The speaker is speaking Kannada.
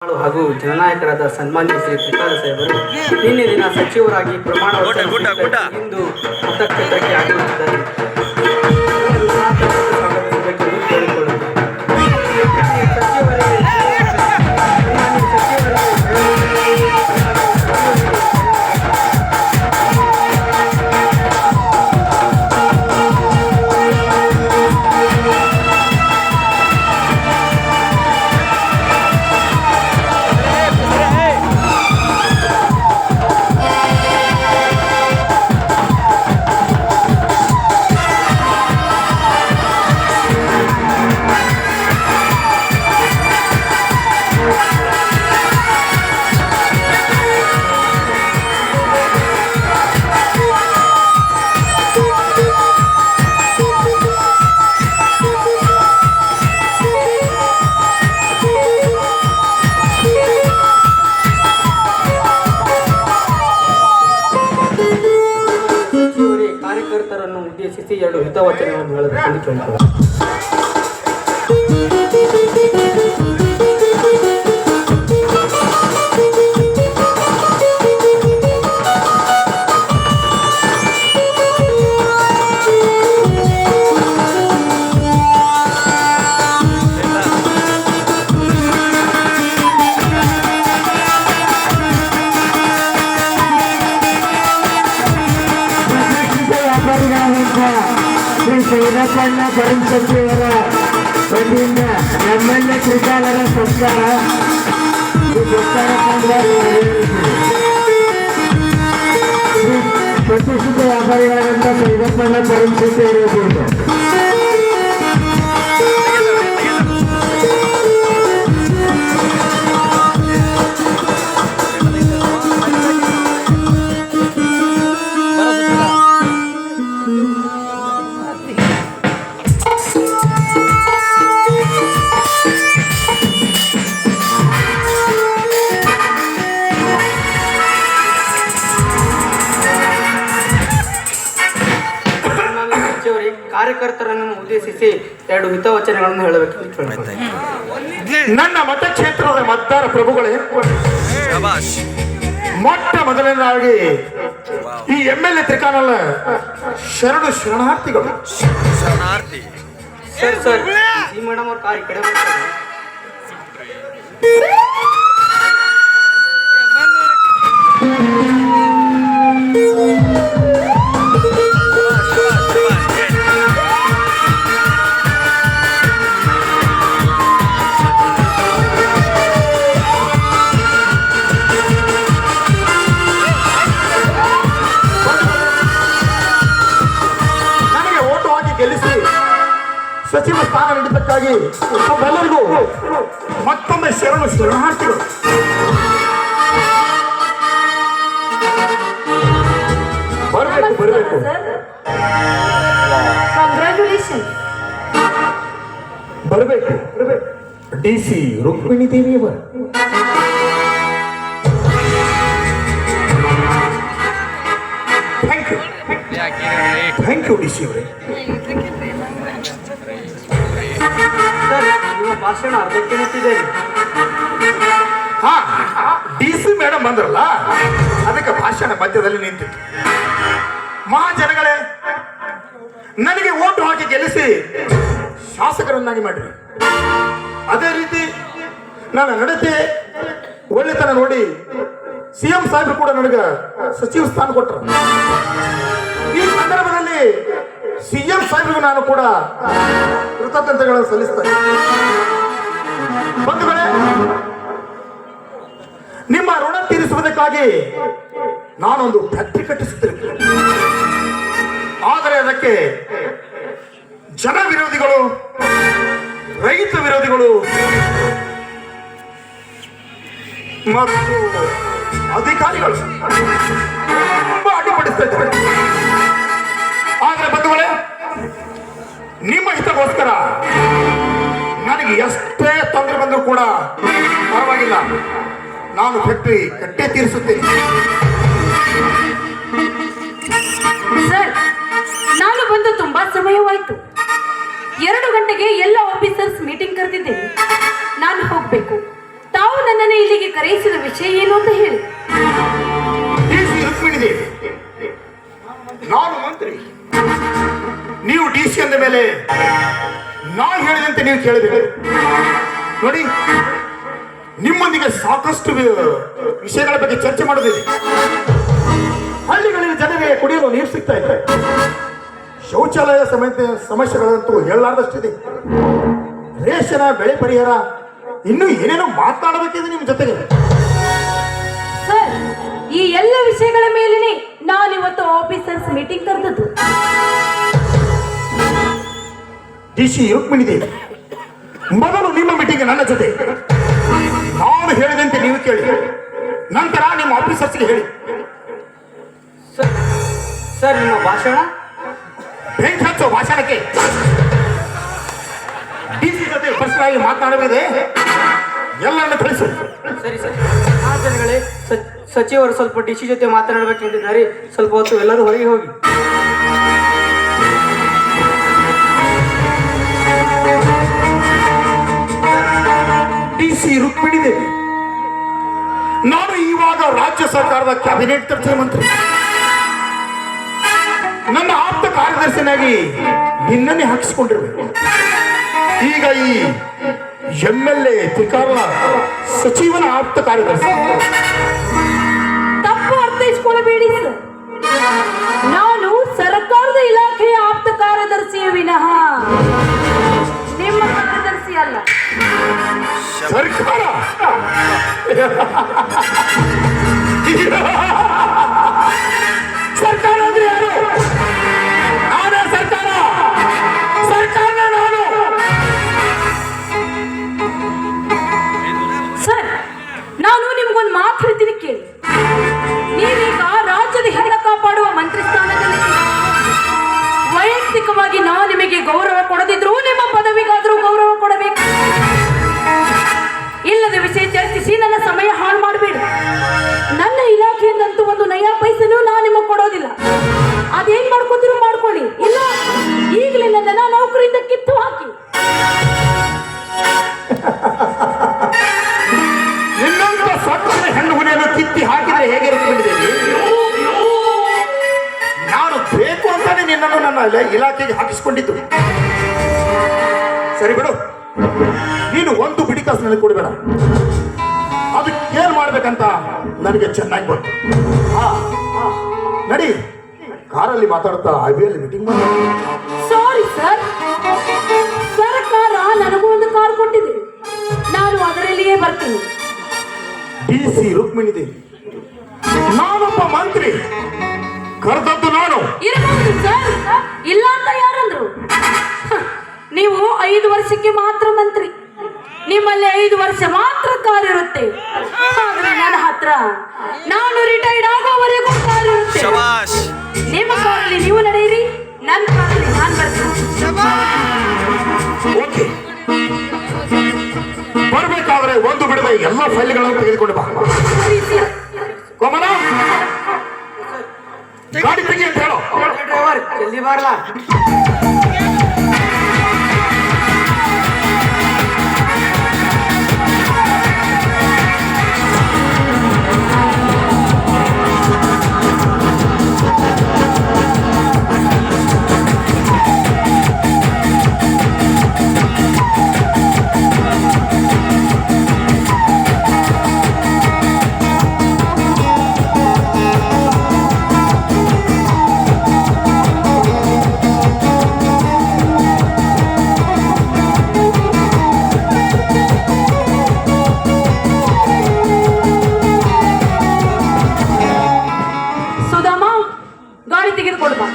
ಹಾಗೂ ಜನನಾಯಕರಾದ ಸನ್ಮಾನ್ಯ ಶ್ರೀ ತ್ರಿಕಾಲ ಸಾಹೇಬರು ನಿನ್ನೆ ದಿನ ಸಚಿವರಾಗಿ ಪ್ರಮಾಣ ವಚನ ಇಂದು ಕೃತಜ್ಞತೆಗೆ ಆಗಮಿಸಿದ್ದಾರೆ. ಸ್ವಾಗತಿಸಬೇಕೆಂದು ಕೇಳಿಕೊಳ್ಳುತ್ತೇನೆ. ಕಾರ್ಯಕರ್ತರನ್ನು ಉದ್ದೇಶಿಸಿ ಎರಡು ಹಿತವಚನಗಳನ್ನು ಹೇಳಬೇಕೆಂದು ಕೇಳಿಕೊಳ್ಳುತ್ತೇನೆ. ಶ್ರೀರಪ್ಪಣ್ಣ ಪರಂಶೆಯವರ ವತಿಯಿಂದ ಎಮ್ಮೆಲ್ಯೆ ತ್ರಿಕಾಲರ ಸಂಸ್ಕಾರ ಪ್ರತಿಷ್ಠಿತ ವ್ಯಾಪಾರಿಗಳಾದಂಥ ಶ್ರೀರಪ್ಪಣ್ಣ ಪರಂಶೆಯವರ ವತಿಯಿಂದ ಕಾರ್ಯಕರ್ತರನ್ನು ಉದ್ದೇಶಿಸಿ ಎರಡು ಹಿತವಚನಗಳನ್ನು ಹೇಳಬೇಕೆಂದು ಕೇಳಿಕೊಳ್ಳುತ್ತೇನೆ. ನನ್ನ ಮತಕ್ಷೇತ್ರದ ಮತದಾರ ಪ್ರಭುಗಳೇ, ಮೊಟ್ಟ ಮೊದಲನೇದಾಗಿ ಈ ಎಮ್ಮೆಲ್ಯೆ ತ್ರಿಕಾನಲ ಶರಣಾರ್ಥಿಗಳು. ಸರ್ ಈ ಮೇಡಮ್ ಅವ್ರ ಕಾರ್ ಈ ಕಡೆ ಬರ್ತಾರೆ. ಸಚಿವ ಸ್ಥಾನ ನೀಡಿದ್ದಕ್ಕಾಗಿ ತಮ್ಮೆಲ್ಲರಿಗೂ ಮತ್ತೊಮ್ಮೆ ಶರಣಾರ್ಥಿಗಳು. ಬರಬೇಕು ಬರಬೇಕು DC ರುಕ್ಮಿಣಿ ದೇವಿಯವರು. ಥ್ಯಾಂಕ್ ಯು DC ಅವರೇ. ನಿಮ್ಮ ಭಾಷಣ ಅರ್ಧಕ್ಕೆ ನಿಂತಿದೆ. DC ಮೇಡಮ್ ಬಂದ್ರಲ್ಲ, ಅದಕ್ಕೆ ಭಾಷಣ ಮಧ್ಯದಲ್ಲಿ ನಿಂತಿತ್ತು. ಮಹಾಜನಗಳೇ, ನನಗೆ ಓಟು ಹಾಕಿ ಗೆಲ್ಲಿಸಿ ಶಾಸಕರನ್ನಾಗಿ ಮಾಡಿರಿ. ಅದೇ ರೀತಿ ನನ್ನ ನಡತೆ ಒಳ್ಳೆತನ ನೋಡಿ CM ಸಾಹೇಬರು ಕೂಡ ನನಗೆ ಸಚಿವ ಸ್ಥಾನ ಕೊಟ್ಟರು. ಈ ಸಂದರ್ಭದಲ್ಲಿ CM ಸಾಹೇಬರಿಗೂ ನಾನು ಕೂಡ ಕೃತಜ್ಞತೆಗಳನ್ನು ಸಲ್ಲಿಸ್ತೇನೆ. ಬಂಧುಗಳೇ, ನಿಮ್ಮ ಋಣ ತೀರಿಸುವುದಕ್ಕಾಗಿ ನಾನೊಂದು ಫ್ಯಾಕ್ಟರಿ ಕಟ್ಟಿಸುತ್ತೇನೆ. ಆದರೆ ಅದಕ್ಕೆ ಜನ ವಿರೋಧಿಗಳು, ರೈತ ವಿರೋಧಿಗಳು ಮತ್ತು ಅಧಿಕಾರಿಗಳು ತುಂಬಾ ಅಡ್ಡಿಪಡಿಸ್ತಾ ಇದ್ದಾರೆ. ಆದರೆ ಬಂಧುಗಳೇ, ನಿಮ್ಮ ಹಿತಕ್ಕೋಸ್ಕರ ನನಗೆ ಎಷ್ಟೇ ತೊಂದರೆ ಬಂದರೂ ಕೂಡ ಪರವಾಗಿಲ್ಲ, ನಾನು ಫ್ಯಾಕ್ಟರಿ ಕಟ್ಟೇ ತೀರಿಸುತ್ತೇನೆ. ಸರ್, ನಾನು ಬಂದು ತುಂಬಾ ಸಮಯವಾಯಿತು. 2 ಗಂಟೆಗೆ ಎಲ್ಲ ಆಫೀಸರ್ಸ್ ಮೀಟಿಂಗ್ ಕರೆದಿದ್ದೇನೆ. ನಾನು ಹೋಗ್ಬೇಕು. ತಾವು ನನ್ನನ್ನು ಇಲ್ಲಿಗೆ ಕರೆಯಿಸಿದ ವಿಷಯ ಏನು ಅಂತ ಹೇಳಿ. DC ರುಕ್ಮಿಣಿ ದೇವಿ, ನಾನು ಮಂತ್ರಿ, ನೀವು DC ಅಂದ ಮೇಲೆ ನಾನು ಹೇಳಿದಂತೆ ನೀವು ಕೇಳಬೇಕು. ನೋಡಿ, ನಿಮ್ಮೊಂದಿಗೆ ಸಾಕಷ್ಟು ವಿಷಯಗಳ ಬಗ್ಗೆ ಚರ್ಚೆ ಮಾಡೋದಿದೆ. ಹಳ್ಳಿಗಳಲ್ಲಿ ಜನರಿಗೆ ಕುಡಿಯಲು ನೀರು ಸಿಗ್ತಾ ಇದೆ, ಶೌಚಾಲಯ ಸಮೇತ ಸಮಸ್ಯೆಗಳಂತೂ ಹೇಳಲಾರ್ದಷ್ಟಿದೆ, ರೇಷನ ಬೆಳೆ ಪರಿಹಾರ, ಇನ್ನೂ ಏನೇನೋ ಮಾತನಾಡಬೇಕಿದೆ ನಿಮ್ಮ ಜೊತೆಗೆ. ಸರ್, ಈ ಎಲ್ಲ ವಿಷಯಗಳ ಮೇಲೇನೆ ನಾನಿವತ್ತು ಆಫೀಸರ್ಸ್ ಮೀಟಿಂಗ್ ಕರೆದದ್ದು. DC ರುಕ್ಮಿಣಿ ದೇವಿ, ಮೊದಲು ನಿಮ್ಮ ಮೀಟಿಂಗ್ ನನ್ನ ಜೊತೆ, ನಾನು ಹೇಳಿದಂತೆ ನೀವು ಕೇಳಿ, ನಂತರ ನಿಮ್ಮ ಆಫೀಸರ್ಸ್ಗೆ ಹೇಳಿ. ಸರ್, ನಿಮ್ಮ ಭಾಷಣ ಬೆಂಕಿ ಹಚ್ಚೋ ಭಾಷಣಕ್ಕೆ. DC ಜೊತೆ ಪರ್ಸನಲ್ ಆಗಿ ಮಾತನಾಡಬೇಕಿದೆ, ಎಲ್ಲರನ್ನು ಕಳಿಸು. ಸರಿ ಸರಿ. ಜನಗಳೇ, ಸಚಿವರು ಸ್ವಲ್ಪ DC ಜೊತೆ ಮಾತನಾಡಬೇಕೆಂದಿದ್ದಾರೆ. ಸ್ವಲ್ಪ ಹೊತ್ತು ಎಲ್ಲರೂ ಹೊರಗೆ ಹೋಗಿ. DC ರುಕ್ಮಿಣಿ ದೇವಿ, ನಾನು ಇವಾಗ ರಾಜ್ಯ ಸರ್ಕಾರದ ಕ್ಯಾಬಿನೆಟ್ ದರ್ಜೆ ಮಂತ್ರಿ, ನನ್ನ ಆಪ್ತ ಕಾರ್ಯದರ್ಶಿನಾಗಿ ನಿನ್ನನ್ನೇ ಹಾಕಿಸಿಕೊಂಡಿರ್ಬೇಕು. ಈಗ ಈ MLA ತ್ರಿಕಾಲ ಸಚಿವನ ಆಪ್ತ ಕಾರ್ಯದರ್ಶಿ. ತಪ್ಪು ಅರ್ಥೈಸಿಕೊಳ್ಳಬೇಡಿ ಸರ್, ನಾನು ಸರ್ಕಾರದ ಇಲಾಖೆಯ ಆಪ್ತ ಕಾರ್ಯದರ್ಶಿಯ ವಿನಃ ನಿಮ್ಮ ಕಾರ್ಯದರ್ಶಿ ಅಲ್ಲ. ಸರ್ಕಾರ ಸರ್ಕಾರ ಅಂದ್ರೆ ಯಾರು? ನಾನೇ ಸರ್ಕಾರ, ಸರ್ಕಾರನ ನಾನು. ಸರ್, ನಾನು ನಿಮ್ಗೊಂದು ಮಾತು ಹೇಳ್ತೀನಿ ಕೇಳಿ. ನೀವೀಗ ರಾಜ್ಯದ ಹಿತ ಕಾಪಾಡುವ ಮಂತ್ರಿ ಸ್ಥಾನದಲ್ಲಿ, ವೈಯಕ್ತಿಕವಾಗಿ ನಾನು ನಿಮಗೆ ಗೌರವ ಕೊಡದಿದ್ರು ನಿಮ್ಮ ಪದವಿಗಾದರೂ ಗೌರವ ಕೊಡಬೇಕು. ಇಲ್ಲದ ವಿಷಯ ಚರ್ಚಿಸಿ ನನ್ನ ಸಮಯ ಹಾಳು ಮಾಡಬೇಡಿ. ನನ್ನ ಇಲಾಖೆಯಿಂದಂತೂ ಒಂದು ನಯಾ ಪೈಸೆನೂ ನಾನು ನಿಮಗೆ ಕೊಡೋದಿಲ್ಲ. ಅದೇನ್ ಮಾಡ್ಕೊತೀರೋ ಮಾಡ್ಕೊಳ್ಳಿ, ಇಲ್ಲ ಈಗಲೇ ನನ್ನ ನೌಕರಿಯಿಂದ ಕಿತ್ತು ಹಾಕಿ. ನಿನ್ನಂತ ಸೊಕ್ಕನ ಹೆಣ್ಣು ಹುಲಿಯನ್ನು ಕಿತ್ತಿ ಹಾಕಿದರೆ ಹೇಗೆ ರುಕ್ಮಿಣಿದೇವಿ? ನಾನು ಬೇಕು ಅಂತಾನೆ ನಿನ್ನನ್ನು ನನ್ನ ಇಲಾಖೆಗೆ ಹಾಕಿಸಿಕೊಂಡಿದ್ದು. ಸರಿ ಬಿಡು, ನೀನು ಒಂದು ಬಿಡಿ ಕಾಸು ನನಗೆ ಕೊಡಬೇಡ. ಅದಕ್ಕೆ ಏನ್ ಮಾಡ್ಬೇಕಂತ ನನಗೆ ಚೆನ್ನಾಗಿ ಗೊತ್ತು. ನಡಿ, ಕಾರಲ್ಲಿ ಮಾತಾಡ್ತಾ ಹೈವೇಲಿ ಮೀಟಿಂಗ್ ಮಾಡಿ. ಸಾರಿ ಸರ್, ಸರ್ಕಾರ ನನಗೂ ಒಂದು ಕಾರ್ ಕೊಟ್ಟಿದೆ, ನಾನು ಅದರಲ್ಲಿಯೇ ಬರ್ತೀನಿ. DC ರುಕ್ಮಿಣಿ ದೇವಿ, ನಾನೊಬ್ಬ ಮಂತ್ರಿ, ಕರೆದದ್ದು ನಾನು. ಇರಬಹುದು ಸರ್, ಇಲ್ಲ ಅಂತ ಯಾರಂದ್ರು? ನೀವು 5 ವರ್ಷಕ್ಕೆ ಮಾತ್ರ ಮಂತ್ರಿ, ನಿಮ್ಮಲ್ಲಿ 5 ವರ್ಷ ಮಾತ್ರ ಕಾರ್ ಇರುತ್ತೆ. ಆದ್ರೆ ನನ್ನ ಹತ್ರ ನಾನು ರಿಟೈರ್ಡ್ ಆಗೋವರೆಗೂ ಕಾರ್ ಇರುತ್ತೆ. ನಿಮ್ಮ ಕಾರಲ್ಲಿ ನೀವು ನಡೆಯಿರಿ, ನನ್ನ ಕಾರಲ್ಲಿ ನಾನು ಬರ್ತೀನಿ. ಓಕೆ, ಬರ್ಬೇಕಾದ್ರೆ ಒಂದು ಬಿಡದೆ ಎಲ್ಲ ಫೈಲ್ಗಳನ್ನು ತೆಗೆದುಕೊಂಡು ಬಾ. ಸರಿ ಸರ್. ಕೋಮಲ, ಗಾಡಿ ತೆಗಿ ಅಂತ ಹೇಳು. ಡ್ರೈವರ್ ಜಲ್ದಿ ಬಾರಲ್ಲ. ಸುಧಾಮ, ಗಾಡಿ ತೆಗೆದುಕೊಂಡು ಬಾ.